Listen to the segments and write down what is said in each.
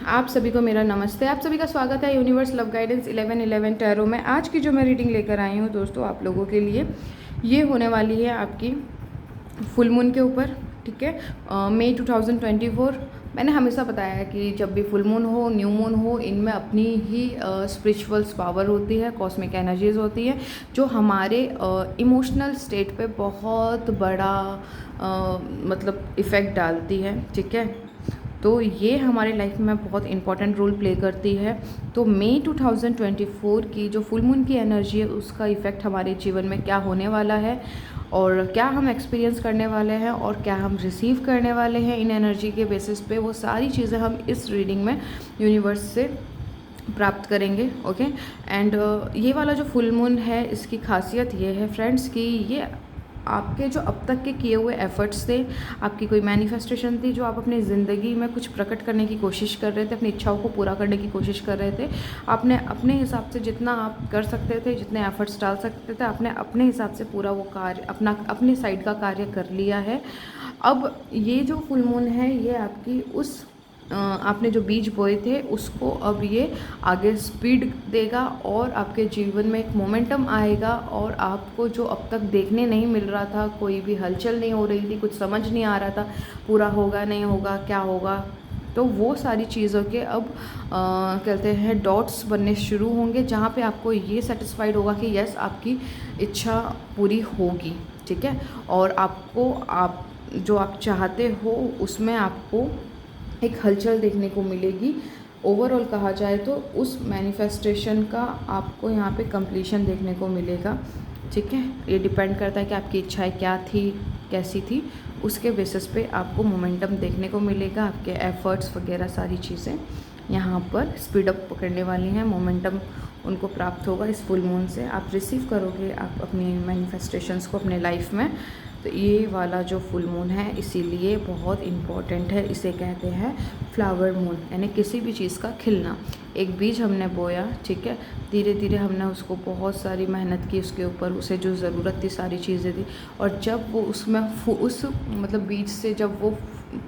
आप सभी को मेरा नमस्ते। आप सभी का स्वागत है यूनिवर्स लव गाइडेंस 1111 टैरो में। आज की जो मैं रीडिंग लेकर आई हूँ दोस्तों आप लोगों के लिए, ये होने वाली है आपकी फुल मून के ऊपर। ठीक है, मई 2024। मैंने हमेशा बताया है कि जब भी फुल मून हो, न्यू मून हो, इनमें अपनी ही स्पिरिचुअल्स पावर होती है, कॉस्मिक एनर्जीज होती है, जो हमारे इमोशनल स्टेट पे बहुत बड़ा मतलब इफ़ेक्ट डालती है। ठीक है, तो ये हमारे लाइफ में बहुत इंपॉर्टेंट रोल प्ले करती है। तो मई 2024 की जो फुल मून की एनर्जी है, उसका इफ़ेक्ट हमारे जीवन में क्या होने वाला है और क्या हम एक्सपीरियंस करने वाले हैं और क्या हम रिसीव करने वाले हैं इन एनर्जी के बेसिस पे, वो सारी चीज़ें हम इस रीडिंग में यूनिवर्स से प्राप्त करेंगे। ओके, एंड ये वाला जो फुल मून है, इसकी खासियत ये है फ्रेंड्स कि ये आपके जो अब तक के किए हुए एफ़र्ट्स थे, आपकी कोई मैनिफेस्टेशन थी जो आप अपनी ज़िंदगी में कुछ प्रकट करने की कोशिश कर रहे थे, अपनी इच्छाओं को पूरा करने की कोशिश कर रहे थे, आपने अपने हिसाब से जितना आप कर सकते थे, जितने एफ़र्ट्स डाल सकते थे, आपने अपने हिसाब से पूरा वो कार्य अपने साइड का कार्य कर लिया है। अब ये जो फुल मून है, ये आपकी उस आपने जो बीज बोए थे उसको अब ये आगे स्पीड देगा और आपके जीवन में एक मोमेंटम आएगा, और आपको जो अब तक देखने नहीं मिल रहा था, कोई भी हलचल नहीं हो रही थी, कुछ समझ नहीं आ रहा था पूरा होगा नहीं होगा क्या होगा, तो वो सारी चीज़ों के अब कहते हैं डॉट्स बनने शुरू होंगे, जहाँ पे आपको ये सेटिस्फाइड होगा कि यस, आपकी इच्छा पूरी होगी। ठीक है, और आपको आप जो आप चाहते हो उसमें आपको एक हलचल देखने को मिलेगी। ओवरऑल कहा जाए तो उस मैनिफेस्टेशन का आपको यहाँ पे कंप्लीशन देखने को मिलेगा। ठीक है, ये डिपेंड करता है कि आपकी इच्छाएं क्या थी, कैसी थी, उसके बेसिस पे आपको मोमेंटम देखने को मिलेगा। आपके एफर्ट्स वगैरह सारी चीज़ें यहाँ पर स्पीड अप पकड़ने वाली हैं, मोमेंटम उनको प्राप्त होगा इस फुल मून से। आप रिसीव करोगे आप अपनी मैनिफेस्टेशंस को अपने लाइफ में। तो ये वाला जो फुल मून है इसीलिए बहुत इम्पॉर्टेंट है। इसे कहते हैं फ्लावर मून, यानी किसी भी चीज़ का खिलना। एक बीज हमने बोया, ठीक है, धीरे धीरे हमने उसको बहुत सारी मेहनत की उसके ऊपर, उसे जो ज़रूरत थी सारी चीज़ें दी, और जब वो उसमें उस मतलब बीज से जब वो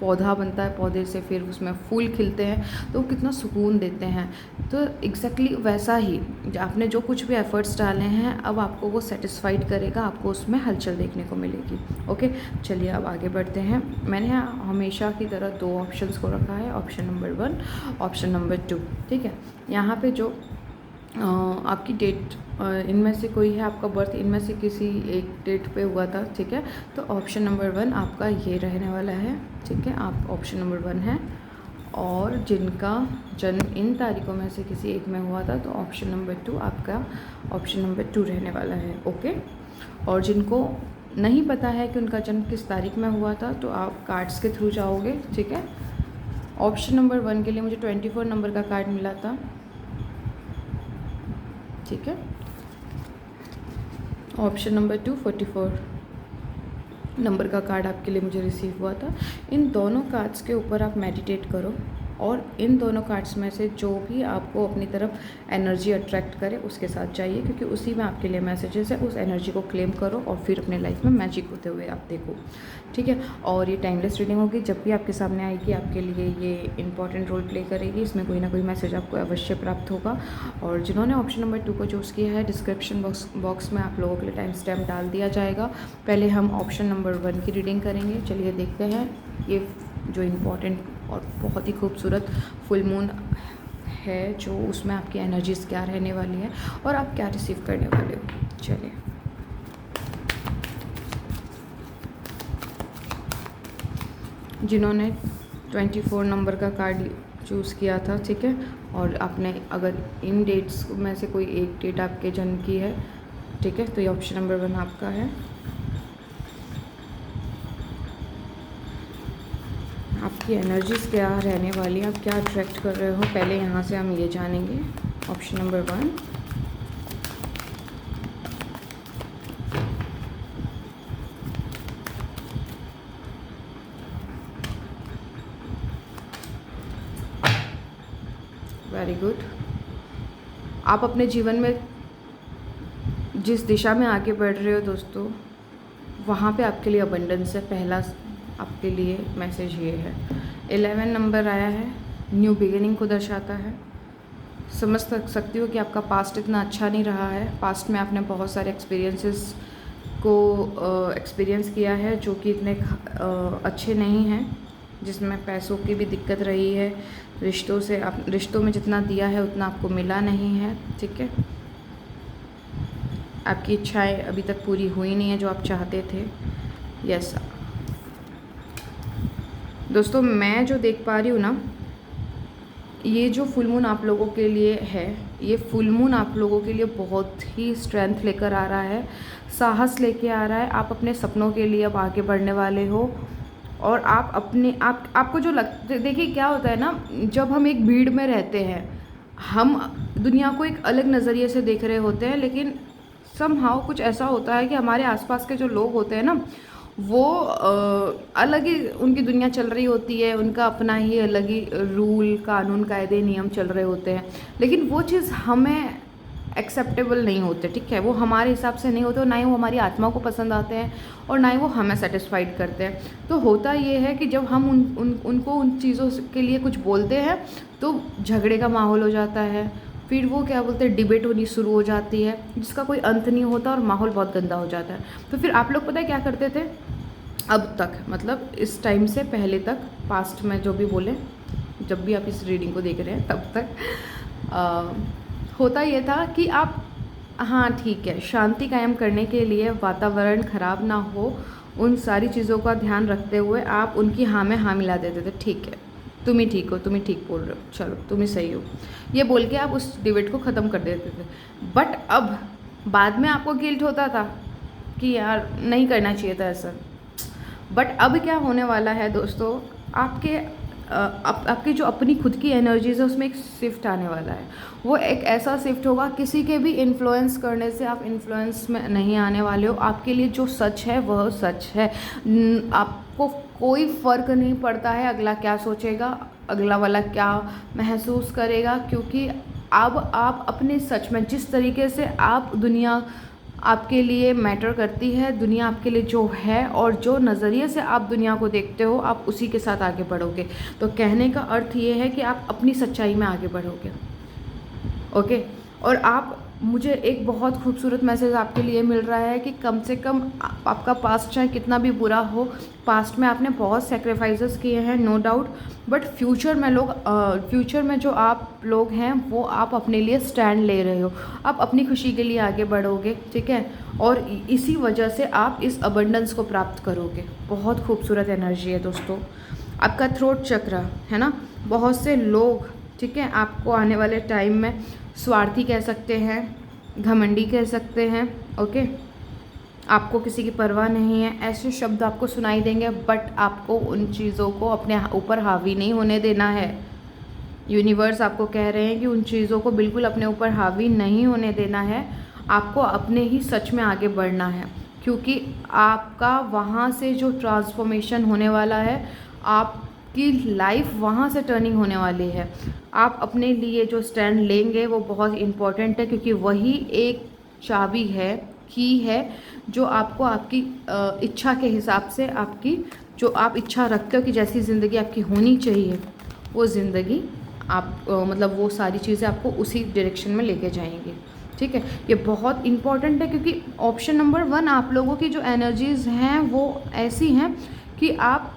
पौधा बनता है, पौधे से फिर उसमें फूल खिलते हैं, तो वो कितना सुकून देते हैं। तो एग्जैक्टली वैसा ही आपने जो कुछ भी एफ़र्ट्स डाले हैं, अब आपको वो सेटिस्फाइड करेगा, आपको उसमें हलचल देखने को मिलेगी। ओके, चलिए अब आगे बढ़ते हैं। मैंने यहाँ हमेशा की तरह दो ऑप्शंस को रखा है, ऑप्शन नंबर 1, ऑप्शन नंबर 2। ठीक है, यहाँ पे जो आपकी डेट इनमें से कोई है, आपका बर्थ इनमें से किसी एक डेट पे हुआ था, ठीक है, तो ऑप्शन नंबर 1 आपका ये रहने वाला है। ठीक है, आप ऑप्शन नंबर 1 है, और जिनका जन्म इन तारीखों में से किसी एक में हुआ था, तो ऑप्शन नंबर 2 आपका ऑप्शन नंबर 2 रहने वाला है। ओके, और जिनको नहीं पता है कि उनका जन्म किस तारीख में हुआ था, तो आप कार्ड्स के थ्रू जाओगे। ठीक है, ऑप्शन नंबर 1 के लिए मुझे 24 नंबर का कार्ड मिला था। ठीक है, ऑप्शन नंबर 2 44 नंबर का कार्ड आपके लिए मुझे रिसीव हुआ था। इन दोनों कार्ड्स के ऊपर आप मेडिटेट करो, और इन दोनों कार्ड्स में से जो भी आपको अपनी तरफ एनर्जी अट्रैक्ट करे उसके साथ जाइए, क्योंकि उसी में आपके लिए मैसेजेस है। उस एनर्जी को क्लेम करो और फिर अपने लाइफ में मैजिक होते हुए आप देखो। ठीक है, और ये टाइमलेस रीडिंग होगी, जब भी आपके सामने आएगी आपके लिए ये इंपॉर्टेंट रोल प्ले करेगी। इसमें कोई ना कोई मैसेज आपको अवश्य प्राप्त होगा। और जिन्होंने ऑप्शन नंबर 2 को चूज़ किया है, डिस्क्रिप्शन बॉक्स में आप लोगों के लिए टाइम स्टैम्प डाल दिया जाएगा। पहले हम ऑप्शन नंबर 1 की रीडिंग करेंगे। चलिए देखते हैं ये जो इम्पॉर्टेंट और बहुत ही खूबसूरत फुल मून है, जो उसमें आपकी एनर्जीज़ क्या रहने वाली है और आप क्या रिसीव करने वाले हो। चलिए, जिन्होंने 24 नंबर का कार्ड चूज़ किया था, ठीक है, और आपने अगर इन डेट्स में से कोई एक डेट आपके जन्म की है, ठीक है, तो ये ऑप्शन नंबर 1 आपका है। आपकी एनर्जीज़ क्या रहने वाली है, आप क्या अट्रैक्ट कर रहे हो, पहले यहाँ से हम ये जानेंगे। Option number 1, very good. आप अपने जीवन में जिस दिशा में आगे बढ़ रहे हो दोस्तों, वहाँ पे आपके लिए अबंडेंस है। पहला आपके लिए मैसेज ये है। 11 नंबर आया है, न्यू बिगिनिंग को दर्शाता है। समझ सकती हो कि आपका पास्ट इतना अच्छा नहीं रहा है, पास्ट में आपने बहुत सारे एक्सपीरियंसेस को एक्सपीरियंस किया है जो कि इतने अच्छे नहीं हैं, जिसमें पैसों की भी दिक्कत रही है, रिश्तों में जितना दिया है उतना आपको मिला नहीं है, ठीक है। आपकी इच्छाएं अभी तक पूरी हुई नहीं है जो आप चाहते थे। यस दोस्तों, मैं जो देख पा रही हूँ ना, ये जो फुल मून आप लोगों के लिए है, ये फुल मून आप लोगों के लिए बहुत ही स्ट्रेंथ लेकर आ रहा है, साहस लेके आ रहा है। आप अपने सपनों के लिए अब आगे बढ़ने वाले हो और आप आपको जो देखिए क्या होता है ना, जब हम एक भीड़ में रहते हैं, हम दुनिया को एक अलग नज़रिए से देख रहे होते हैं, लेकिन समहाउ कुछ ऐसा होता है कि हमारे आसपास के जो लोग होते हैं ना, वो अलग ही उनकी दुनिया चल रही होती है, उनका अपना ही अलग ही रूल कानून कायदे नियम चल रहे होते हैं, लेकिन वो चीज़ हमें एक्सेप्टेबल नहीं होते, ठीक है। वो हमारे हिसाब से नहीं होते और ना ही वो हमारी आत्मा को पसंद आते हैं और ना ही वो हमें सेटिस्फाइड करते हैं। तो होता ये है कि जब हम उनको उन चीज़ों के लिए कुछ बोलते हैं तो झगड़े का माहौल हो जाता है, फिर वो क्या बोलते हैं, डिबेट होनी शुरू हो जाती है जिसका कोई अंत नहीं होता और माहौल बहुत गंदा हो जाता है। तो फिर आप लोग पता है क्या करते थे अब तक, मतलब इस टाइम से पहले तक, पास्ट में जो भी बोले, जब भी आप इस रीडिंग को देख रहे हैं तब तक होता ये था कि आप, हाँ ठीक है, शांति कायम करने के लिए, वातावरण ख़राब ना हो, उन सारी चीज़ों का ध्यान रखते हुए आप उनकी हाँ में हाँ मिला देते थे। ठीक है, तुम ही ठीक हो, तुम ही ठीक बोल रहे हो, चलो तुम ही सही हो, ये बोल के आप उस डिबेट को ख़त्म कर देते थे। बट अब बाद में आपको गिल्ट होता था कि यार नहीं करना चाहिए था ऐसा। बट अब क्या होने वाला है दोस्तों, आपकी जो अपनी खुद की एनर्जीज है उसमें एक शिफ्ट आने वाला है। वो एक ऐसा शिफ्ट होगा, किसी के भी इन्फ्लुएंस करने से आप इन्फ्लुएंस में नहीं आने वाले हो। आपके लिए जो सच है वह सच है। आपको कोई फ़र्क नहीं पड़ता है अगला क्या सोचेगा, अगला वाला क्या महसूस करेगा, क्योंकि अब आप अपने सच में, जिस तरीके से आप दुनिया आपके लिए मैटर करती है, दुनिया आपके लिए जो है और जो नज़रिए से आप दुनिया को देखते हो, आप उसी के साथ आगे बढ़ोगे। तो कहने का अर्थ ये है कि आप अपनी सच्चाई में आगे बढ़ोगे, ओके। और आप, मुझे एक बहुत खूबसूरत मैसेज आपके लिए मिल रहा है कि कम से कम आपका पास्ट चाहे कितना भी बुरा हो, पास्ट में आपने बहुत सेक्रीफाइसेस किए हैं, नो डाउट, बट फ्यूचर में जो आप लोग हैं वो आप अपने लिए स्टैंड ले रहे हो, आप अपनी खुशी के लिए आगे बढ़ोगे, ठीक है। और इसी वजह से आप इस अबंडेंस को प्राप्त करोगे। बहुत खूबसूरत एनर्जी है दोस्तों। आपका थ्रोट चक्र है ना, बहुत से लोग, ठीक है, आपको आने वाले टाइम में स्वार्थी कह सकते हैं, घमंडी कह सकते हैं, ओके। आपको किसी की परवाह नहीं है, ऐसे शब्द आपको सुनाई देंगे, बट आपको उन चीज़ों को अपने ऊपर हावी नहीं होने देना है। यूनिवर्स आपको कह रहे हैं कि उन चीज़ों को बिल्कुल अपने ऊपर हावी नहीं होने देना है। आपको अपने ही सच में आगे बढ़ना है, क्योंकि आपका वहाँ से जो ट्रांसफॉर्मेशन होने वाला है, आपकी लाइफ वहाँ से टर्निंग होने वाली है। आप अपने लिए जो स्टैंड लेंगे वो बहुत इम्पॉर्टेंट है, क्योंकि वही एक चाबी है, की है, जो आपको आपकी इच्छा के हिसाब से, आपकी जो आप इच्छा रखते हो कि जैसी ज़िंदगी आपकी होनी चाहिए, वो ज़िंदगी आप मतलब वो सारी चीज़ें आपको उसी डायरेक्शन में लेके जाएंगी, ठीक है। ये बहुत इम्पॉर्टेंट है, क्योंकि ऑप्शन नंबर 1, आप लोगों की जो एनर्जीज़ हैं वो ऐसी हैं कि आप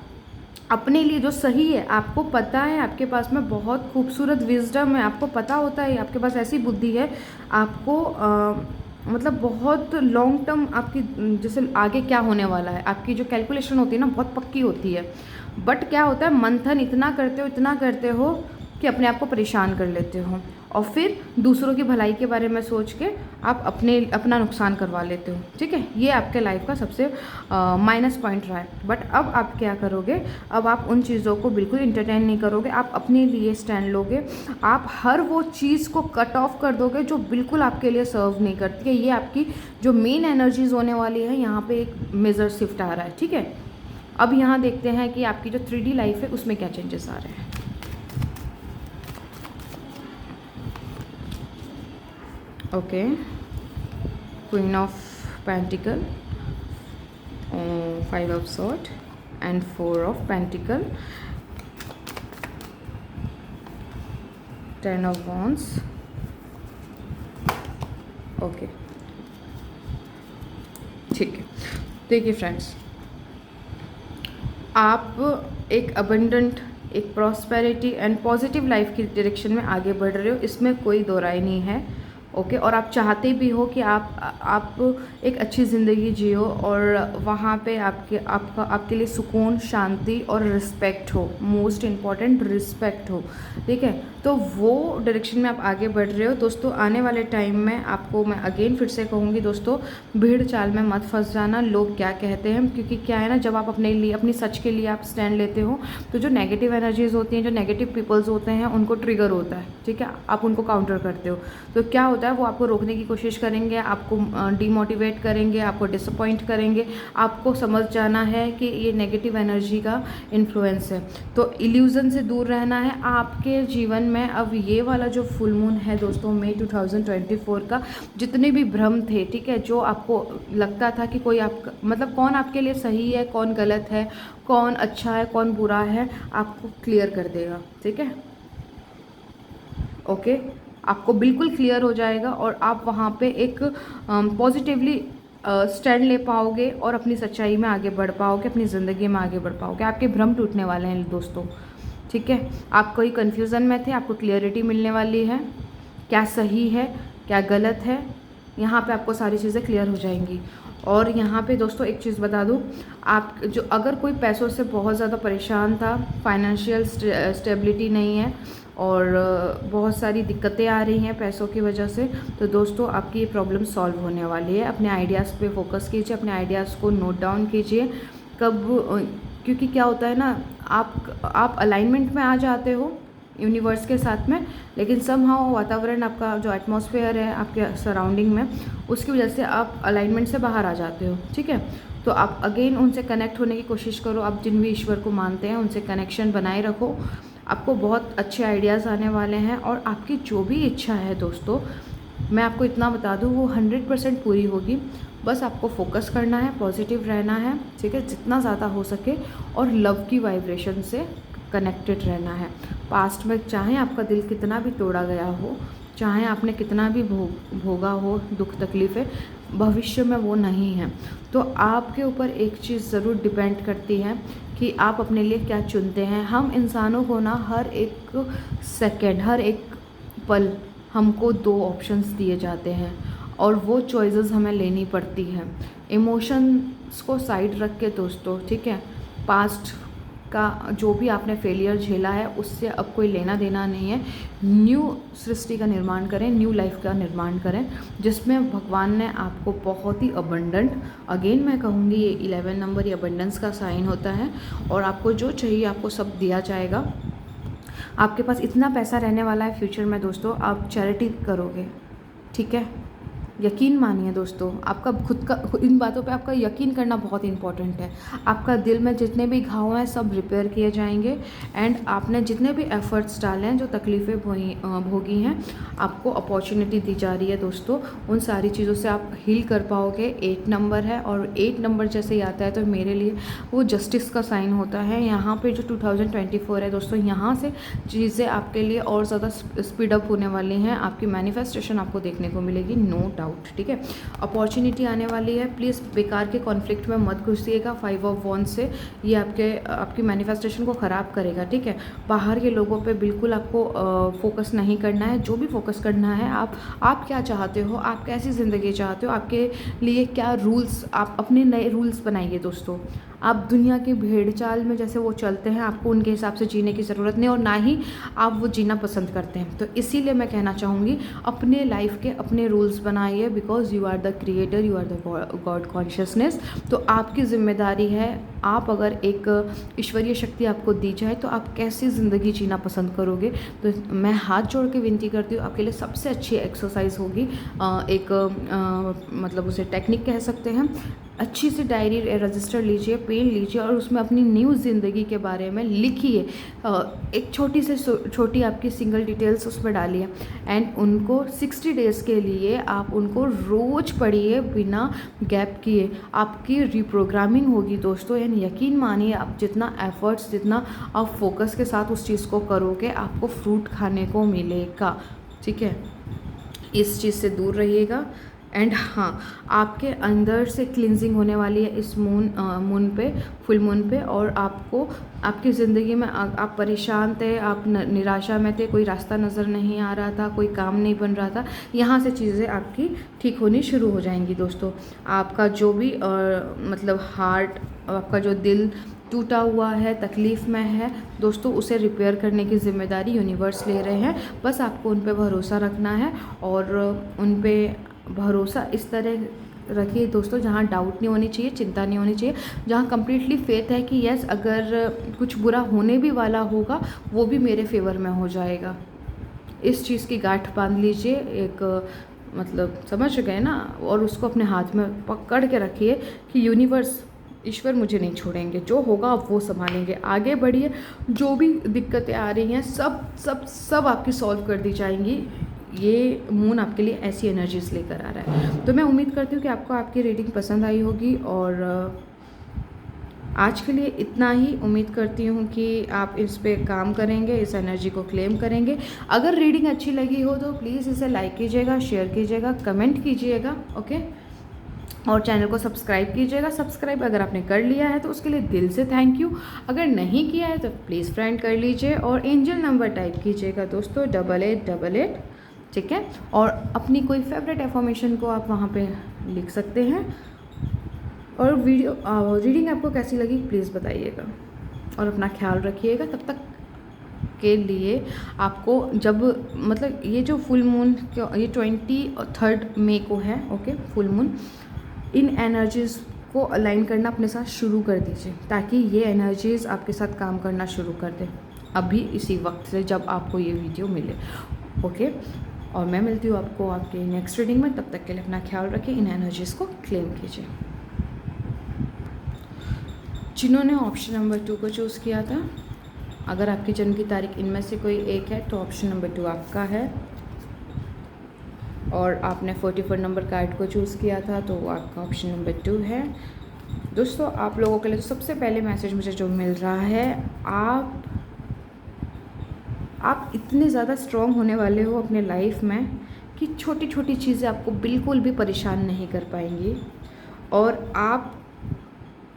अपने लिए जो सही है, आपको पता है, आपके पास में बहुत खूबसूरत विजडम है, आपको पता होता है, आपके पास ऐसी बुद्धि है, आपको मतलब बहुत लॉन्ग टर्म आपकी, जैसे आगे क्या होने वाला है, आपकी जो कैलकुलेशन होती है ना बहुत पक्की होती है। बट क्या होता है, मंथन इतना करते हो कि अपने आप को परेशान कर लेते हो, और फिर दूसरों की भलाई के बारे में सोच के आप अपना नुकसान करवा लेते हो, ठीक है। ये आपके लाइफ का सबसे माइनस पॉइंट रहा है। बट अब आप क्या करोगे, अब आप उन चीज़ों को बिल्कुल इंटरटेन नहीं करोगे, आप अपने लिए स्टैंड लोगे, आप हर वो चीज़ को कट ऑफ कर दोगे जो बिल्कुल आपके लिए सर्व नहीं करती है। ये आपकी जो मेन एनर्जीज होने वाली है, यहाँ पर एक मेजर शिफ्ट आ रहा है, ठीक है। अब यहाँ देखते हैं कि आपकी जो 3D लाइफ है उसमें क्या चेंजेस आ रहे हैं। Okay, queen of pentacle, 5 of sword and 4 of pentacle, 10 of wands. Okay, ठीक है। देखिए फ्रेंड्स, आप एक अबंडेंट, एक प्रॉस्पेरिटी एंड पॉजिटिव लाइफ की डायरेक्शन में आगे बढ़ रहे हो, इसमें कोई दो राय नहीं है। ओके, और आप चाहते भी हो कि आप एक अच्छी ज़िंदगी जियो और वहाँ पे आपके लिए सुकून, शांति और रिस्पेक्ट हो। मोस्ट इम्पॉर्टेंट रिस्पेक्ट हो, ठीक है। तो वो डायरेक्शन में आप आगे बढ़ रहे हो दोस्तों। आने वाले टाइम में आपको मैं अगेन फिर से कहूँगी दोस्तों, भीड़ चाल में मत फंस जाना लोग क्या कहते हैं, क्योंकि क्या है ना, जब आप अपने लिए, अपनी सच के लिए आप स्टैंड लेते हो तो जो नेगेटिव एनर्जीज होती हैं, जो नेगेटिव पीपल्स होते हैं, उनको ट्रिगर होता है, ठीक है। आप उनको काउंटर करते हो तो क्या होता है, वो आपको रोकने की कोशिश करेंगे, आपको डीमोटिवेट करेंगे, आपको डिसअपॉइंट करेंगे। आपको समझ जाना है कि ये नेगेटिव एनर्जी का इन्फ्लुएंस है, तो इल्यूज़न से दूर रहना है। आपके जीवन में अब ये वाला जो फुल मून है दोस्तों, मई 2024 का, जितने भी भ्रम थे, ठीक है, जो आपको लगता था कि कोई आप मतलब कौन आपके लिए सही है, कौन गलत है, कौन अच्छा है, कौन बुरा है, आपको क्लियर कर देगा, ठीक है। ओके, आपको बिल्कुल क्लियर हो जाएगा और आप वहाँ पे एक पॉजिटिवली स्टैंड ले पाओगे और अपनी सच्चाई में आगे बढ़ पाओगे, अपनी ज़िंदगी में आगे बढ़ पाओगे। आपके भ्रम टूटने वाले हैं दोस्तों, ठीक है। आप कोई कन्फ्यूज़न में थे, आपको क्लियरिटी मिलने वाली है, क्या सही है क्या गलत है, यहाँ पे आपको सारी चीज़ें क्लियर हो जाएंगी। और यहाँ पे दोस्तों एक चीज़ बता दूँ, आप जो अगर कोई पैसों से बहुत ज़्यादा परेशान था, फाइनेंशियल स्टेबिलिटी नहीं है और बहुत सारी दिक्कतें आ रही हैं पैसों की वजह से, तो दोस्तों आपकी ये प्रॉब्लम सॉल्व होने वाली है। अपने आइडियाज़ पे फोकस कीजिए, अपने आइडियाज़ को नोट डाउन कीजिए। क्योंकि क्या होता है ना, आप अलाइनमेंट में आ जाते हो यूनिवर्स के साथ में, लेकिन समहाउ वातावरण, आपका जो एटमॉस्फेयर है आपके सराउंडिंग में, उसकी वजह से आप अलाइनमेंट से बाहर आ जाते हो, ठीक है। तो आप अगेन उनसे कनेक्ट होने की कोशिश करो। आप जिन भी ईश्वर को मानते हैं उनसे कनेक्शन बनाए रखो। आपको बहुत अच्छे आइडियाज़ आने वाले हैं और आपकी जो भी इच्छा है दोस्तों, मैं आपको इतना बता दूँ, वो 100% पूरी होगी। बस आपको फोकस करना है, पॉजिटिव रहना है, ठीक है, जितना ज़्यादा हो सके, और लव की वाइब्रेशन से कनेक्टेड रहना है। पास्ट में चाहे आपका दिल कितना भी तोड़ा गया हो, चाहे आपने कितना भी भोगा हो दुख तकलीफ़ें, भविष्य में वो नहीं है। तो आपके ऊपर एक चीज़ ज़रूर डिपेंड करती है कि आप अपने लिए क्या चुनते हैं। हम इंसानों को ना हर एक सेकंड, हर एक पल हमको 2 ऑप्शंस दिए जाते हैं और वो चॉइसेस हमें लेनी पड़ती हैं। इमोशंस को साइड रख के दोस्तों, ठीक है, पास्ट का जो भी आपने फेलियर झेला है उससे अब कोई लेना देना नहीं है। न्यू सृष्टि का निर्माण करें, न्यू लाइफ का निर्माण करें, जिसमें भगवान ने आपको बहुत ही अबंडेंट, अगेन मैं कहूँगी ये 11 नंबर ये अबंडेंस का साइन होता है और आपको जो चाहिए आपको सब दिया जाएगा। आपके पास इतना पैसा रहने वाला है फ्यूचर में दोस्तों, आप चैरिटी करोगे, ठीक है। यकीन मानिए दोस्तों, आपका खुद का, इन बातों पे आपका यकीन करना बहुत इंपॉर्टेंट है। आपका दिल में जितने भी घाव हैं सब रिपेयर किए जाएंगे एंड आपने जितने भी एफर्ट्स डाले हैं, जो तकलीफ़ें भोगी हैं, आपको अपॉर्चुनिटी दी जा रही है दोस्तों। उन सारी चीज़ों से आप हील कर पाओगे। 8 नंबर है और 8 नंबर जैसे ही आता है तो मेरे लिए वो जस्टिस का साइन होता है। यहाँ पर जो 2024 है दोस्तों, यहाँ से चीज़ें आपके लिए और ज़्यादा स्पीड अप होने वाली हैं। आपकी मैनिफेस्टेशन आपको देखने को मिलेगी, नो डाउट, ठीक है। अपॉर्चुनिटी आने वाली है, प्लीज़ बेकार के कॉन्फ्लिक्ट में मत घुसिएगा। 5 ऑफ वॉन्ड्स से ये आपकी मैनिफेस्टेशन को ख़राब करेगा, ठीक है। बाहर के लोगों पे बिल्कुल आपको फोकस नहीं करना है। जो भी फोकस करना है, आप क्या चाहते हो, आप कैसी ज़िंदगी चाहते हो, आपके लिए क्या रूल्स, आप अपने नए रूल्स बनाइए दोस्तों। आप दुनिया की भेड़ चाल में जैसे वो चलते हैं, आपको उनके हिसाब से जीने की ज़रूरत नहीं और ना ही आप वो जीना पसंद करते हैं। तो इसीलिए मैं कहना चाहूँगी, अपने लाइफ के अपने रूल्स बनाइए, because you are the creator, you are the god consciousness. तो आपकी जिम्मेदारी है, आप अगर एक ईश्वरीय शक्ति आपको दी जाए तो आप कैसी ज़िंदगी जीना पसंद करोगे। तो मैं हाथ जोड़ के विनती करती हूँ, आपके लिए सबसे अच्छी एक्सरसाइज होगी, मतलब उसे टेक्निक कह सकते हैं। अच्छी सी डायरी रजिस्टर लीजिए, पेन लीजिए और उसमें अपनी न्यू ज़िंदगी के बारे में लिखिए। एक छोटी से छोटी आपकी सिंगल डिटेल्स उसमें डालिए एंड उनको 60 डेज़ के लिए आप उनको रोज़ पढ़िए बिना गैप किए। आपकी रिप्रोग्रामिंग होगी दोस्तों, लेकिन यकीन मानिए आप जितना एफर्ट्स, जितना आप फोकस के साथ उस चीज़ को करोगे, आपको फ्रूट खाने को मिलेगा। ठीक है, इस चीज़ से दूर रहिएगा। एंड हाँ, आपके अंदर से क्लिनजिंग होने वाली है इस मून पे, फुल मून पे। और आपको आपकी ज़िंदगी में आप परेशान थे, आप निराशा में थे, कोई रास्ता नज़र नहीं आ रहा था, कोई काम नहीं बन रहा था, यहाँ से चीज़ें आपकी ठीक होनी शुरू हो जाएंगी दोस्तों। आपका जो भी मतलब हार्ट, आपका जो दिल टूटा हुआ है, तकलीफ़ में है दोस्तों, उसे रिपेयर करने की ज़िम्मेदारी यूनिवर्स ले रहे हैं। बस आपको उन पे भरोसा रखना है और उन पे भरोसा इस तरह रखिए दोस्तों जहाँ डाउट नहीं होनी चाहिए, चिंता नहीं होनी चाहिए, जहाँ कम्प्लीटली फेथ है कि यस, अगर कुछ बुरा होने भी वाला होगा वो भी मेरे फेवर में हो जाएगा। इस चीज़ की गांठ बांध लीजिए, एक मतलब समझ गए ना, और उसको अपने हाथ में पकड़ के रखिए कि यूनिवर्स, ईश्वर मुझे नहीं छोड़ेंगे, जो होगा आप वो संभालेंगे। आगे बढ़िए, जो भी दिक्कतें आ रही हैं सब सब सब आपकी सॉल्व कर दी जाएंगी। ये मून आपके लिए ऐसी एनर्जीज लेकर आ रहा है। तो मैं उम्मीद करती हूँ कि आपको आपकी रीडिंग पसंद आई होगी, और आज के लिए इतना ही। उम्मीद करती हूँ कि आप इस पे काम करेंगे, इस एनर्जी को क्लेम करेंगे। अगर रीडिंग अच्छी लगी हो तो प्लीज़ इसे लाइक कीजिएगा, शेयर कीजिएगा, कमेंट कीजिएगा, ओके। और चैनल को सब्सक्राइब कीजिएगा। सब्सक्राइब अगर आपने कर लिया है तो उसके लिए दिल से थैंक यू। अगर नहीं किया है तो प्लीज़ फ्रेंड कर लीजिए, और एंजल नंबर टाइप कीजिएगा दोस्तों 8888, ठीक है। और अपनी कोई फेवरेट एफर्मेशन को आप वहाँ पे लिख सकते हैं। और रीडिंग आपको कैसी लगी प्लीज़ बताइएगा, और अपना ख्याल रखिएगा। तब तक के लिए आपको, जब मतलब ये जो फुल मून, ये 23 मई को है, ओके, फुल मून, इन एनर्जीज़ को अलाइन करना अपने साथ शुरू कर दीजिए, ताकि ये एनर्जीज़ आपके साथ काम करना शुरू कर दें अभी इसी वक्त से, जब आपको ये वीडियो मिले, ओके। और मैं मिलती हूँ आपको आपके नेक्स्ट रीडिंग में। तब तक के लिए अपना ख्याल रखें, इन एनर्जीज़ को क्लेम कीजिए। जिन्होंने ऑप्शन नंबर 2 को चूज़ किया था, अगर आपकी जन्म की तारीख इनमें से कोई एक है तो ऑप्शन नंबर 2 आपका है। और आपने 44 नंबर कार्ड को चूज़ किया था तो वो आपका ऑप्शन नंबर 2 है। दोस्तों, आप लोगों के लिए तो सबसे पहले मैसेज मुझे जो मिल रहा है, आप इतने ज़्यादा स्ट्रॉन्ग होने वाले हो अपने लाइफ में कि छोटी छोटी चीज़ें आपको बिल्कुल भी परेशान नहीं कर पाएंगी। और आप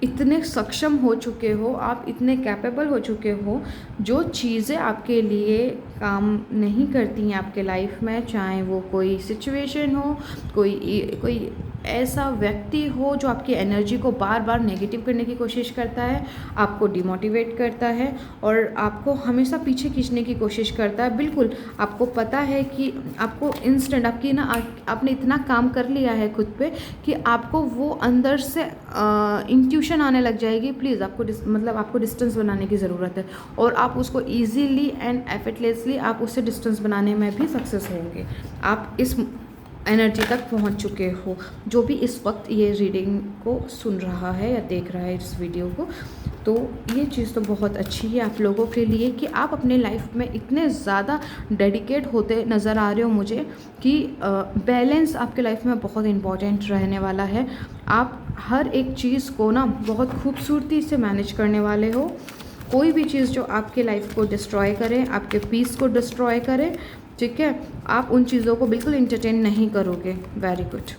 इतने सक्षम हो चुके हो, आप इतने कैपेबल हो चुके हो, जो चीज़ें आपके लिए काम नहीं करती हैं आपके लाइफ में, चाहे वो कोई सिचुएशन हो, कोई ऐसा व्यक्ति हो जो आपकी एनर्जी को बार बार नेगेटिव करने की कोशिश करता है, आपको डिमोटिवेट करता है और आपको हमेशा पीछे खींचने की कोशिश करता है। बिल्कुल आपको पता है कि आपको इंस्टेंट आपने इतना काम कर लिया है खुद पे कि आपको वो अंदर से इंट्यूशन आने लग जाएगी। प्लीज़ आपको डिस्टेंस बनाने की ज़रूरत है, और आप उसको ईजीली एंड एफर्टलेसली आप उससे डिस्टेंस बनाने में भी सक्सेस होंगे। आप इस एनर्जी तक पहुंच चुके हो, जो भी इस वक्त ये रीडिंग को सुन रहा है या देख रहा है इस वीडियो को, तो ये चीज़ तो बहुत अच्छी है आप लोगों के लिए कि आप अपने लाइफ में इतने ज़्यादा डेडिकेट होते नज़र आ रहे हो मुझे, कि बैलेंस आपके लाइफ में बहुत इम्पॉर्टेंट रहने वाला है। आप हर एक चीज़ को ना बहुत खूबसूरती से मैनेज करने वाले हो। कोई भी चीज़ जो आपके लाइफ को डिस्ट्रॉय करे, आपके पीस को डिस्ट्रॉय करे, ठीक है, आप उन चीज़ों को बिल्कुल इंटरटेन नहीं करोगे। Very good.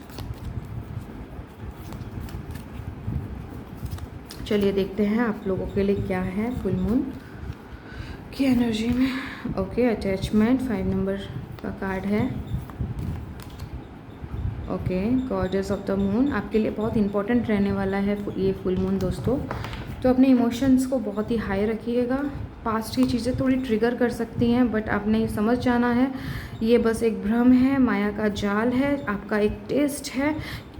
चलिए देखते हैं आप लोगों के लिए क्या है फुल मून की एनर्जी में। ओके, अटैचमेंट 5 नंबर का कार्ड है। Okay, goddess of the moon आपके लिए बहुत इंपॉर्टेंट रहने वाला है ये फुल मून दोस्तों। तो अपने इमोशंस को बहुत ही हाई रखिएगा। पास्ट की चीज़ें थोड़ी ट्रिगर कर सकती हैं, बट आपने ये समझ जाना है ये बस एक भ्रम है, माया का जाल है, आपका एक टेस्ट है।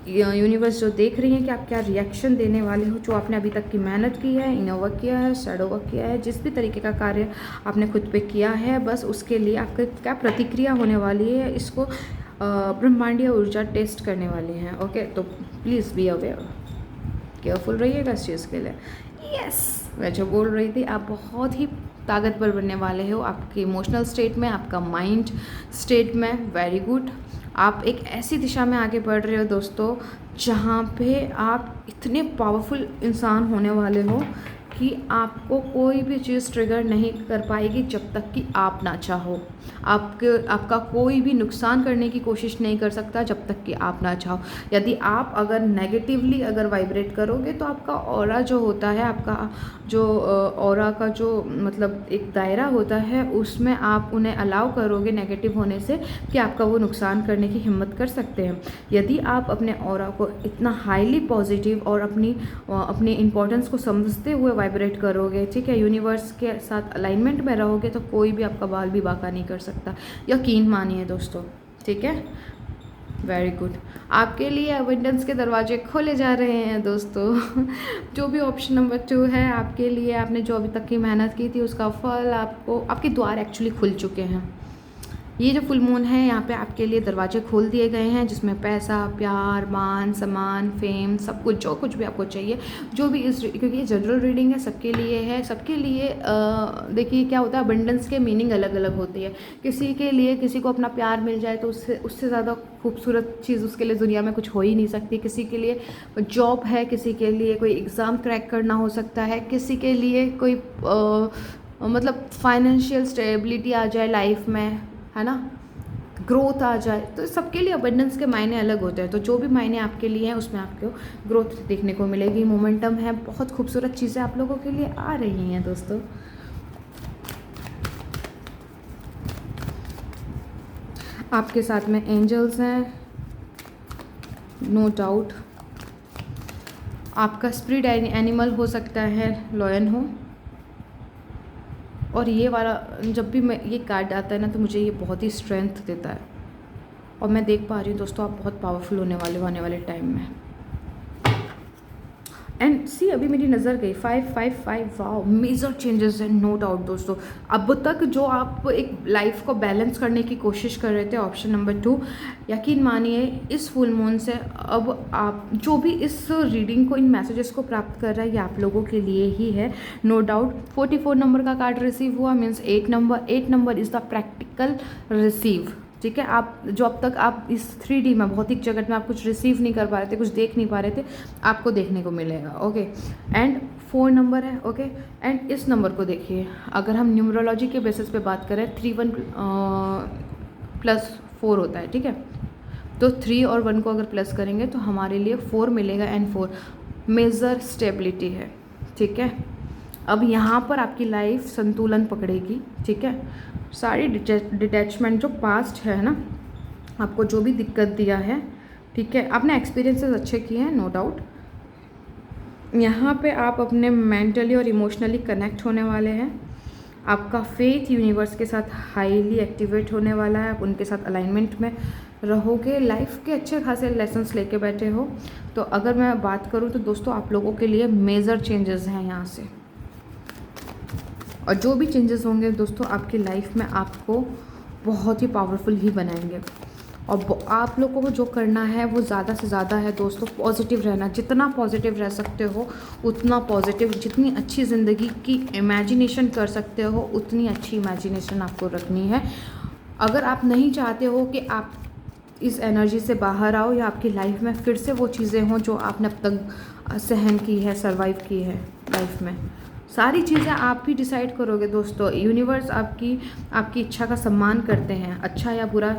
यूनिवर्स जो देख रही है कि आप क्या रिएक्शन देने वाले हो, जो आपने अभी तक की मेहनत की है, इनर वर्क किया है, शैडो वर्क किया है, जिस भी तरीके का कार्य आपने खुद पे किया है, बस उसके लिए आपकी क्या प्रतिक्रिया होने वाली है, इसको ब्रह्मांडीय ऊर्जा टेस्ट करने वाली हैं। ओके, तो प्लीज़ बी अवेयर, केयरफुल रहिएगा इस चीज़ के लिए। यस, मैं जो बोल रही थी, आप बहुत ही ताकतवर बनने वाले हो आपके इमोशनल स्टेट में, आपका माइंड स्टेट में। Very good. आप एक ऐसी दिशा में आगे बढ़ रहे हो दोस्तों जहाँ पे आप इतने पावरफुल इंसान होने वाले हो कि आपको कोई भी चीज़ ट्रिगर नहीं कर पाएगी जब तक कि आप ना चाहो। आपका कोई भी नुकसान करने की कोशिश नहीं कर सकता जब तक कि आप ना चाहो। यदि आप अगर नेगेटिवली अगर वाइब्रेट करोगे तो आपका ऑरा जो होता है, आपका जो ऑरा का जो मतलब एक दायरा होता है, उसमें आप उन्हें अलाउ करोगे नेगेटिव होने से कि आपका वो नुकसान करने की हिम्मत कर सकते हैं। यदि आप अपने ऑरा को इतना हाईली पॉजिटिव और अपनी इम्पोर्टेंस को समझते हुए वाइब्रेट करोगे, ठीक है, यूनिवर्स के साथ अलाइनमेंट में रहोगे, तो कोई भी आपका बाल भी बाका नहीं कर सकता। यकीन मानिए दोस्तों, ठीक है। वेरी गुड, आपके लिए अबंडेंस के दरवाजे खोले जा रहे हैं दोस्तों। जो भी ऑप्शन नंबर 2 है आपके लिए, आपने जो अभी तक की मेहनत की थी उसका फल आपको, आपके द्वार एक्चुअली खुल चुके हैं। ये जो फुल मून है यहाँ पे आपके लिए दरवाजे खोल दिए गए हैं, जिसमें पैसा, प्यार, मान सम्मान, फेम, सब कुछ, जो कुछ भी आपको चाहिए, जो भी इस, क्योंकि ये जनरल रीडिंग है, सबके लिए है। सबके लिए देखिए क्या होता है, अबंडेंस के मीनिंग अलग अलग होती है। किसी के लिए, किसी को अपना प्यार मिल जाए तो उससे ज़्यादा खूबसूरत चीज़ उसके लिए दुनिया में कुछ हो ही नहीं सकती। किसी के लिए जॉब है, किसी के लिए कोई एग्ज़ाम क्रैक करना हो सकता है, किसी के लिए कोई मतलब फाइनेंशियल स्टेबिलिटी आ जाए लाइफ में, है ना, ग्रोथ आ जाए। तो सबके लिए अबंडेंस के मायने अलग होते हैं। तो जो भी मायने आपके लिए हैं उसमें आपको ग्रोथ देखने को मिलेगी, मोमेंटम है, बहुत खूबसूरत चीज़ें आप लोगों के लिए आ रही हैं दोस्तों। आपके साथ में एंजल्स हैं, नो डाउट। आपका स्पिरिट एनिमल हो सकता है लॉयन हो। और ये वाला जब भी मैं ये कार्ड आता है ना, तो मुझे ये बहुत ही स्ट्रेंथ देता है। और मैं देख पा रही हूँ दोस्तों, आप बहुत पावरफुल होने वाले टाइम में। एंड सी, अभी मेरी नज़र गई 555, वाओ, मेजर चेंजेस है, नो डाउट दोस्तों। अब तक जो आप एक लाइफ को बैलेंस करने की कोशिश कर रहे थे, ऑप्शन नंबर 2, यकीन मानिए इस फुल मून से अब आप जो भी इस रीडिंग को, इन मैसेजेस को प्राप्त कर रहा है, ये आप लोगों के लिए ही है, नो डाउट। 44 नंबर का कार्ड रिसीव हुआ, means 8 number is the practical receive, ठीक है। आप जो अब तक आप इस 3D में, भौतिक जगत में आप कुछ रिसीव नहीं कर पा रहे थे, कुछ देख नहीं पा रहे थे, आपको देखने को मिलेगा, ओके। एंड 4 नंबर है, ओके। एंड इस नंबर को देखिए, अगर हम न्यूमरोलॉजी के बेसिस पे बात करें, 31 + 4 होता है, ठीक है। तो 3 और 1 को अगर प्लस करेंगे तो हमारे लिए 4 मिलेगा। एंड 4 मेजर स्टेबिलिटी है, ठीक है। अब यहाँ पर आपकी लाइफ संतुलन पकड़ेगी, ठीक है। सारी डिटैचमेंट जो पास्ट है ना, आपको जो भी दिक्कत दिया है, ठीक है, आपने एक्सपीरियंसेस अच्छे किए हैं, नो डाउट। यहाँ पे आप अपने मेंटली और इमोशनली कनेक्ट होने वाले हैं। आपका फेथ यूनिवर्स के साथ हाईली एक्टिवेट होने वाला है। आप उनके साथ अलाइनमेंट में रहोगे, लाइफ के अच्छे खासे लेसन्स लेके बैठे हो। तो अगर मैं बात करूँ तो दोस्तों, आप लोगों के लिए मेजर चेंजेस हैं यहाँ से। और जो भी चेंजेस होंगे दोस्तों आपकी लाइफ में, आपको बहुत ही पावरफुल ही बनाएंगे। और आप लोगों को जो करना है वो ज़्यादा से ज़्यादा है दोस्तों, पॉजिटिव रहना। जितना पॉजिटिव रह सकते हो उतना पॉजिटिव, जितनी अच्छी ज़िंदगी की इमेजिनेशन कर सकते हो उतनी अच्छी इमेजिनेशन आपको रखनी है। अगर आप नहीं चाहते हो कि आप इस एनर्जी से बाहर आओ, या आपकी लाइफ में फिर से वो चीज़ें हों जो आपने अब तक सहन की है, सर्वाइव की है लाइफ में, सारी चीज़ें आप ही डिसाइड करोगे दोस्तों। यूनिवर्स आपकी इच्छा का सम्मान करते हैं, अच्छा या बुरा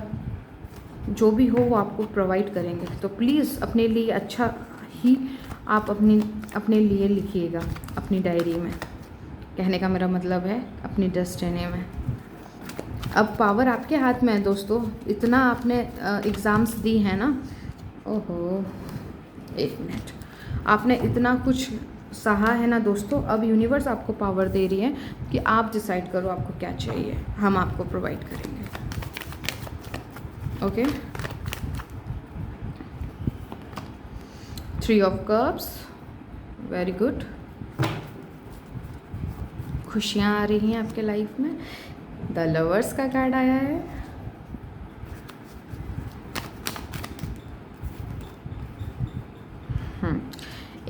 जो भी हो वो आपको प्रोवाइड करेंगे। तो प्लीज़ अपने लिए अच्छा ही आप अपने लिए लिखिएगा अपनी डायरी में। कहने का मेरा मतलब है अपनी डेस्टिनी में। अब पावर आपके हाथ में है दोस्तों। इतना आपने एग्ज़ाम्स दी हैं ना, ओहो, 1 मिनट, आपने इतना कुछ सहा है ना दोस्तों। अब यूनिवर्स आपको पावर दे रही है कि आप डिसाइड करो आपको क्या चाहिए, हम आपको प्रोवाइड करेंगे, okay. 3 of cups, very good. खुशियाँ आ रही हैं आपके लाइफ में। द लवर्स का कार्ड आया है।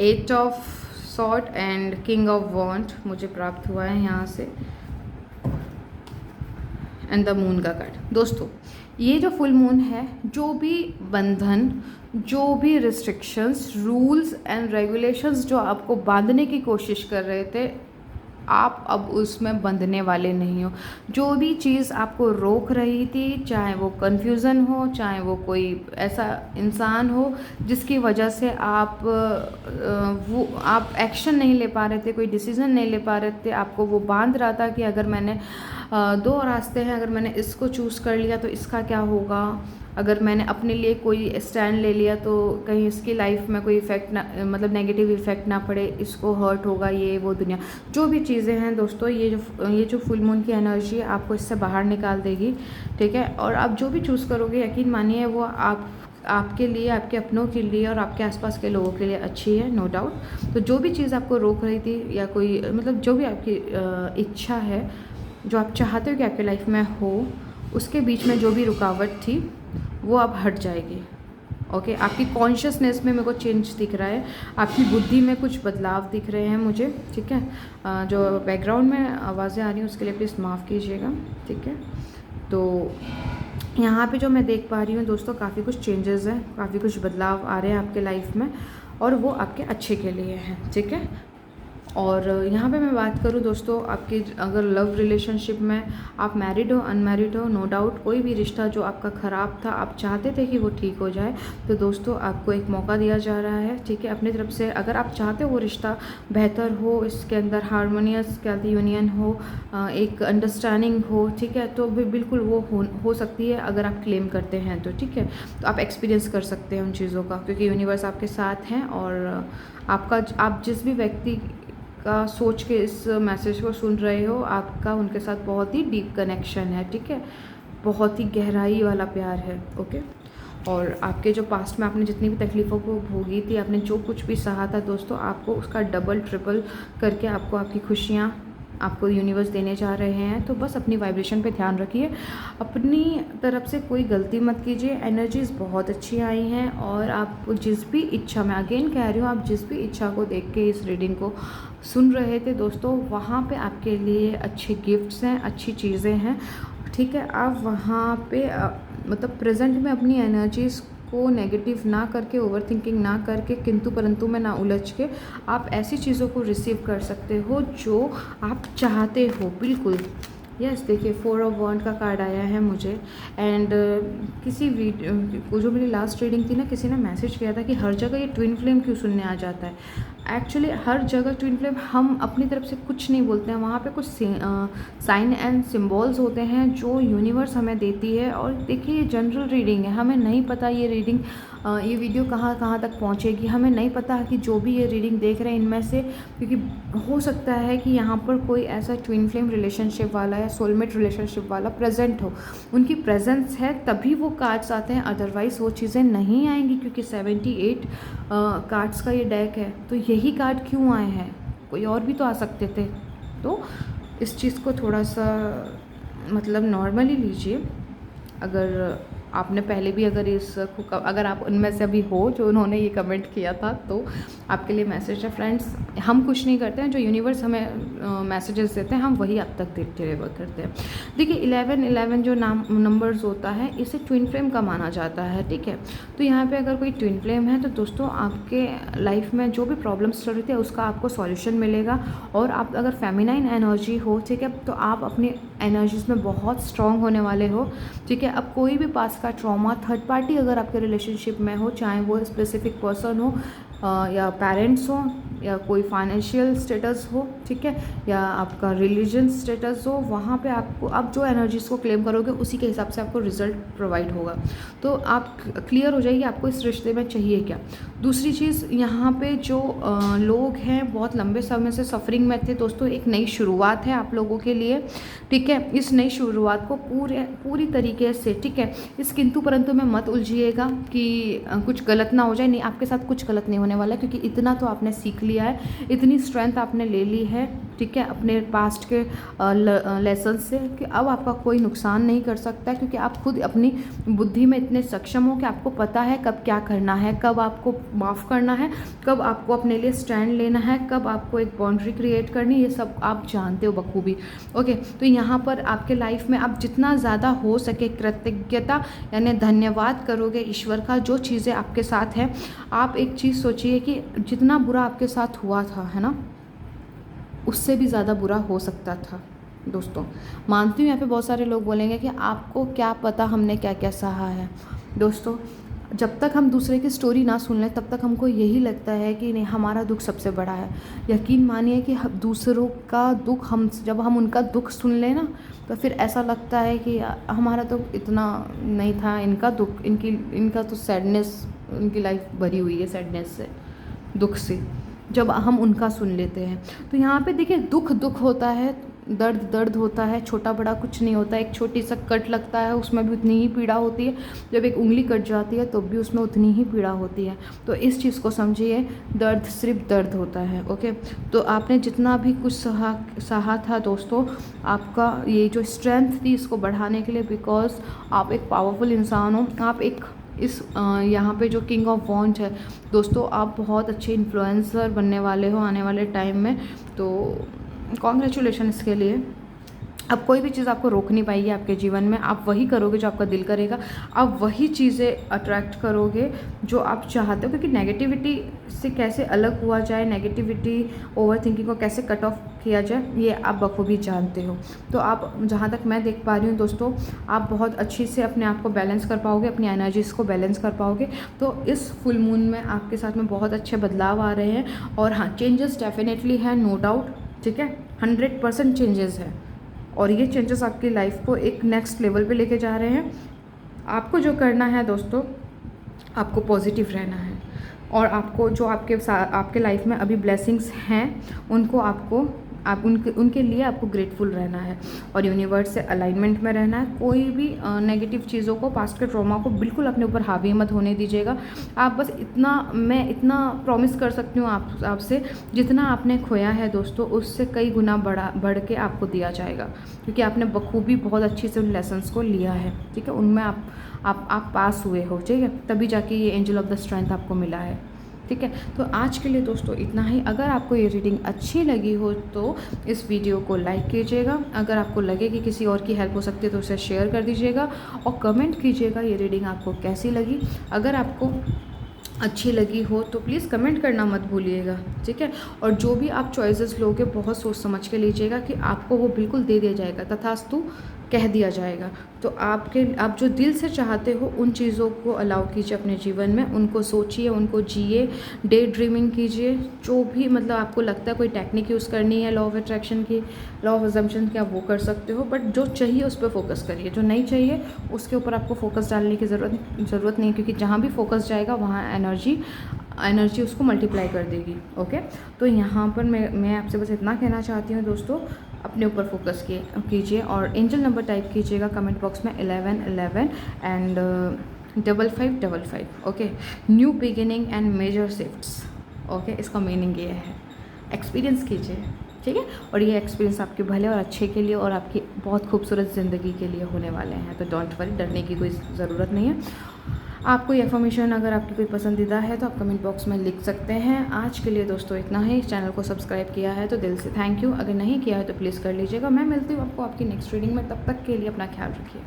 Eight of sword and king of wand मुझे प्राप्त हुआ है यहाँ से। एंड द मून का कार्ड। दोस्तों ये जो फुल मून है, जो भी बंधन, जो भी रिस्ट्रिक्शंस, रूल्स एंड रेगुलेशंस जो आपको बांधने की कोशिश कर रहे थे, आप अब उसमें बंधने वाले नहीं हो। जो भी चीज़ आपको रोक रही थी, चाहे वो कन्फ्यूज़न हो, चाहे वो कोई ऐसा इंसान हो जिसकी वजह से आप एक्शन नहीं ले पा रहे थे, कोई डिसीज़न नहीं ले पा रहे थे, आपको वो बांध रहा था कि अगर मैंने दो रास्ते हैं, अगर मैंने इसको चूज़ कर लिया तो इसका क्या होगा, अगर मैंने अपने लिए कोई स्टैंड ले लिया तो कहीं इसकी लाइफ में कोई इफ़ेक्ट ना, मतलब नेगेटिव इफ़ेक्ट ना पड़े, इसको हर्ट होगा, ये वो दुनिया जो भी चीज़ें हैं दोस्तों, ये जो फुल मून की एनर्जी है आपको इससे बाहर निकाल देगी, ठीक है। और आप जो भी चूज़ करोगे, यकीन मानिए वो आपके लिए, आपके अपनों के लिए और आपके आसपास के लोगों के लिए अच्छी है, नो डाउट। तो जो भी चीज़ आपको रोक रही थी या कोई मतलब जो भी आपकी इच्छा है, जो आप चाहते हो कि आपके लाइफ में हो, उसके बीच में जो भी रुकावट थी वो अब हट जाएगी। ओके, आपकी कॉन्शियसनेस में मेरे को चेंज दिख रहा है, आपकी बुद्धि में कुछ बदलाव दिख रहे हैं मुझे, ठीक है। जो बैकग्राउंड में आवाज़ें आ रही हैं उसके लिए प्लीज़ माफ़ कीजिएगा, ठीक है। तो यहाँ पे जो मैं देख पा रही हूँ दोस्तों, काफ़ी कुछ चेंजेस हैं, काफ़ी कुछ बदलाव आ रहे हैं आपके लाइफ में और वो आपके अच्छे के लिए हैं, ठीक है। और यहाँ पे मैं बात करूँ दोस्तों, आपकी अगर लव रिलेशनशिप में आप मैरिड हो, अनमैरिड हो, नो डाउट कोई भी रिश्ता जो आपका ख़राब था, आप चाहते थे कि वो ठीक हो जाए, तो दोस्तों आपको एक मौका दिया जा रहा है, ठीक है। अपनी तरफ से अगर आप चाहते हो वो रिश्ता बेहतर हो, इसके अंदर हारमोनियस क्या यूनियन हो, एक अंडरस्टैंडिंग हो, ठीक है, तो बिल्कुल वो हो सकती है अगर आप क्लेम करते हैं तो, ठीक है। तो आप एक्सपीरियंस कर सकते हैं उन चीज़ों का, क्योंकि यूनिवर्स आपके साथ हैं और आप जिस भी व्यक्ति का सोच के इस मैसेज को सुन रहे हो, आपका उनके साथ बहुत ही डीप कनेक्शन है, ठीक है, बहुत ही गहराई वाला प्यार है, ओके। और आपके जो पास्ट में आपने जितनी भी तकलीफ़ों को भोगी थी, आपने जो कुछ भी सहा था दोस्तों, आपको उसका डबल ट्रिपल करके आपको आपकी खुशियाँ आपको यूनिवर्स देने जा रहे हैं। तो बस अपनी वाइब्रेशन पे ध्यान रखिए, अपनी तरफ से कोई गलती मत कीजिए। एनर्जीज़ बहुत अच्छी आई हैं और आप जिस भी इच्छा, मैं अगेन कह रही हूँ, आप जिस भी इच्छा को देख के इस रीडिंग को सुन रहे थे दोस्तों, वहाँ पे आपके लिए अच्छे गिफ्ट्स हैं, अच्छी चीज़ें हैं, ठीक है। आप वहाँ पे मतलब प्रेजेंट में अपनी एनर्जीज़ को नेगेटिव ना करके, ओवर थिंकिंग ना करके, किंतु परंतु में ना उलझ के, आप ऐसी चीज़ों को रिसीव कर सकते हो जो आप चाहते हो, बिल्कुल। यस, देखिए 4 ऑफ वॉन्ड का कार्ड आया है मुझे। एंड किसी वीडियो जो मेरी लास्ट रीडिंग थी ना, किसी ने मैसेज किया था कि हर जगह ये ट्विन फ्लेम क्यों सुनने आ जाता है। एक्चुअली हर जगह ट्विन फ्लेम, हम अपनी तरफ से कुछ नहीं बोलते हैं, वहाँ पे कुछ साइन एंड सिम्बॉल्स होते हैं जो यूनिवर्स हमें देती है। और देखिए ये जनरल रीडिंग है, हमें नहीं पता ये रीडिंग, ये वीडियो कहाँ कहाँ तक पहुँचेगी, हमें नहीं पता कि जो भी ये रीडिंग देख रहे हैं इनमें से, क्योंकि हो सकता है कि यहाँ पर कोई ऐसा ट्विन फ्लेम रिलेशनशिप वाला या सोलमेट रिलेशनशिप वाला प्रेजेंट हो, उनकी प्रेजेंस है तभी वो कार्ड्स आते हैं, अदरवाइज़ वो चीज़ें नहीं आएंगी, क्योंकि 78 कार्ड्स का ये डेक है। तो यही कार्ड क्यों आए हैं, कोई और भी तो आ सकते थे। तो इस चीज़ को थोड़ा सा मतलब नॉर्मली लीजिए। अगर आपने पहले भी अगर आप उनमें से अभी हो जो उन्होंने ये कमेंट किया था, तो आपके लिए मैसेज है फ्रेंड्स, हम कुछ नहीं करते हैं, जो यूनिवर्स हमें मैसेजेस देते हैं हम वही आप तक डिलीवर करते हैं। देखिए 11 जो नंबर्स होता है, इसे ट्विन फ्लेम का माना जाता है, ठीक है। तो यहाँ पे अगर कोई ट्विन फ्लेम है तो दोस्तों आपके लाइफ में जो भी प्रॉब्लम्स चल रही थी उसका आपको सॉल्यूशन मिलेगा। और आप अगर फेमिनाइन एनर्जी हो, ठीक है, तो आप अपनी एनर्जीज़ में बहुत स्ट्रॉन्ग होने वाले हो, ठीक है। अब कोई भी पास का ट्रॉमा, थर्ड पार्टी अगर आपके रिलेशनशिप में हो, चाहे वो स्पेसिफिक पर्सन हो या पेरेंट्स हो या कोई फाइनेंशियल स्टेटस हो, ठीक है, या आपका रिलीजन स्टेटस हो, वहाँ पे आपको आप जो एनर्जीज़ को क्लेम करोगे उसी के हिसाब से आपको रिजल्ट प्रोवाइड होगा। तो आप क्लियर हो जाइए आपको इस रिश्ते में चाहिए क्या। दूसरी चीज़, यहाँ पे जो लोग हैं बहुत लंबे समय से सफरिंग में थे दोस्तों, एक नई शुरुआत है आप लोगों के लिए, ठीक है। इस नई शुरुआत को पूरी तरीके से, ठीक है, इस किंतु परंतु में मत उलझिएगा कि कुछ गलत ना हो जाए। नहीं, आपके साथ कुछ गलत नहीं होने वाला है, क्योंकि इतना तो आपने सीख लिया है, इतनी स्ट्रेंथ आपने ले ली है, ठीक है, अपने पास्ट के लेसन से कि अब आपका कोई नुकसान नहीं कर सकता है, क्योंकि आप खुद अपनी बुद्धि में इतने सक्षम हो कि आपको पता है कब क्या करना है, कब आपको माफ़ करना है, कब आपको अपने लिए स्टैंड लेना है, कब आपको एक बाउंड्री क्रिएट करनी, ये सब आप जानते हो बखूबी। ओके, तो यहाँ पर आपके लाइफ में आप जितना ज़्यादा हो सके कृतज्ञता यानी धन्यवाद करोगे ईश्वर का, जो चीज़ें आपके साथ हैं। आप एक चीज़ सोचिए कि जितना बुरा आपके साथ हुआ था, है ना, उससे भी ज़्यादा बुरा हो सकता था दोस्तों। मानती हूँ यहाँ पे बहुत सारे लोग बोलेंगे कि आपको क्या पता हमने क्या क्या सहा है। दोस्तों, जब तक हम दूसरे की स्टोरी ना सुन लें तब तक हमको यही लगता है कि नहीं, हमारा दुख सबसे बड़ा है। यकीन मानिए कि दूसरों का दुख जब हम उनका दुख सुन लें ना, तो फिर ऐसा लगता है कि हमारा तो इतना नहीं था, इनका दुख, इनका तो सैडनेस, उनकी लाइफ भरी हुई है सैडनेस से, दुख से, जब हम उनका सुन लेते हैं। तो यहाँ पे देखिए, दुख दुख होता है, दर्द दर्द होता है, छोटा बड़ा कुछ नहीं होता है। एक छोटी सा कट लगता है, उसमें भी उतनी ही पीड़ा होती है। जब एक उंगली कट जाती है तो भी उसमें उतनी ही पीड़ा होती है। तो इस चीज़ को समझिए, दर्द सिर्फ दर्द होता है। ओके, तो आपने जितना भी कुछ सहा था दोस्तों, आपका ये जो स्ट्रेंथ थी इसको बढ़ाने के लिए, बिकॉज आप एक पावरफुल इंसान हो। आप एक यहाँ पे जो किंग ऑफ वॉन्ड्स है दोस्तों, आप बहुत अच्छे इन्फ्लुएंसर बनने वाले हो आने वाले टाइम में। तो कॉन्ग्रेचुलेशन इसके लिए। अब कोई भी चीज़ आपको रोक नहीं पाएगी आपके जीवन में। आप वही करोगे जो आपका दिल करेगा, आप वही चीज़ें अट्रैक्ट करोगे जो आप चाहते हो। क्योंकि नेगेटिविटी से कैसे अलग हुआ जाए, नेगेटिविटी ओवर थिंकिंग को कैसे कट ऑफ किया जाए, ये आप बखूबी जानते हो। तो आप, जहाँ तक मैं देख पा रही हूँ दोस्तों, आप बहुत अच्छी से अपने आप को बैलेंस कर पाओगे, अपनी एनर्जीज को बैलेंस कर पाओगे। तो इस फुल मून में आपके साथ में बहुत अच्छे बदलाव आ रहे हैं। और हाँ, चेंजेस डेफिनेटली है, नो डाउट, ठीक है, 100% चेंजेस है। और ये चेंजेस आपकी लाइफ को एक नेक्स्ट लेवल पे लेके जा रहे हैं। आपको जो करना है दोस्तों, आपको पॉजिटिव रहना है, और आपको जो आपके लाइफ में अभी ब्लेसिंग्स हैं उनको उनके लिए आपको ग्रेटफुल रहना है, और यूनिवर्स से अलाइनमेंट में रहना है। कोई भी नेगेटिव चीज़ों को, पास्ट के ट्रॉमा को बिल्कुल अपने ऊपर हावी मत होने दीजिएगा। आप बस मैं इतना प्रॉमिस कर सकती हूँ आपसे, जितना आपने खोया है दोस्तों, उससे कई गुना बढ़ के आपको दिया जाएगा, क्योंकि आपने बखूबी बहुत अच्छी से उन लेसन्स को लिया है, ठीक है, उनमें आप पास हुए हो, ठीक है, तभी जाके ये एंजल ऑफ द स्ट्रेंथ आपको मिला है, ठीक है। तो आज के लिए दोस्तों इतना ही। अगर आपको ये रीडिंग अच्छी लगी हो तो इस वीडियो को लाइक कीजिएगा। अगर आपको लगे कि किसी और की हेल्प हो सकती है तो उसे शेयर कर दीजिएगा, और कमेंट कीजिएगा ये रीडिंग आपको कैसी लगी। अगर आपको अच्छी लगी हो तो प्लीज़ कमेंट करना मत भूलिएगा, ठीक है। और जो भी आप चॉइसेस लोगे बहुत सोच समझ के लीजिएगा कि आपको वो बिल्कुल दे दिया जाएगा, तथास्तु कह दिया जाएगा। तो आप जो दिल से चाहते हो उन चीज़ों को अलाउ कीजिए अपने जीवन में, उनको सोचिए, उनको जिए, डे ड्रीमिंग कीजिए। जो भी मतलब आपको लगता है कोई टेक्निक यूज़ करनी है लॉ ऑफ अट्रैक्शन की, लॉ ऑफ अजम्पशन की, आप वो कर सकते हो, बट जो चाहिए उस पर फोकस करिए, जो नहीं चाहिए उसके ऊपर आपको फोकस डालने की ज़रूरत नहीं, क्योंकि जहाँ भी फोकस जाएगा वहाँ एनर्जी उसको मल्टीप्लाई कर देगी। ओके, तो यहाँ पर मैं आपसे बस इतना कहना चाहती हूँ दोस्तों, अपने ऊपर फोकस कीजिए, और एंजल नंबर टाइप कीजिएगा कमेंट बॉक्स में 1111 and 5555। Okay, new beginning and major shifts. Okay, इसका मीनिंग ये है, एक्सपीरियंस कीजिए, ठीक है, और ये एक्सपीरियंस आपके भले और अच्छे के लिए और आपकी बहुत खूबसूरत ज़िंदगी के लिए होने वाले हैं। तो डोंट वरी, डरने की कोई ज़रूरत नहीं है। आपको ये इन्फॉर्मेशन अगर आपकी कोई पसंदीदा है तो आप कमेंट बॉक्स में लिख सकते हैं। आज के लिए दोस्तों इतना ही। चैनल को सब्सक्राइब किया है तो दिल से थैंक यू, अगर नहीं किया है तो प्लीज़ कर लीजिएगा। मैं मिलती हूँ आपको आपकी नेक्स्ट रीडिंग में, तब तक के लिए अपना ख्याल रखिए।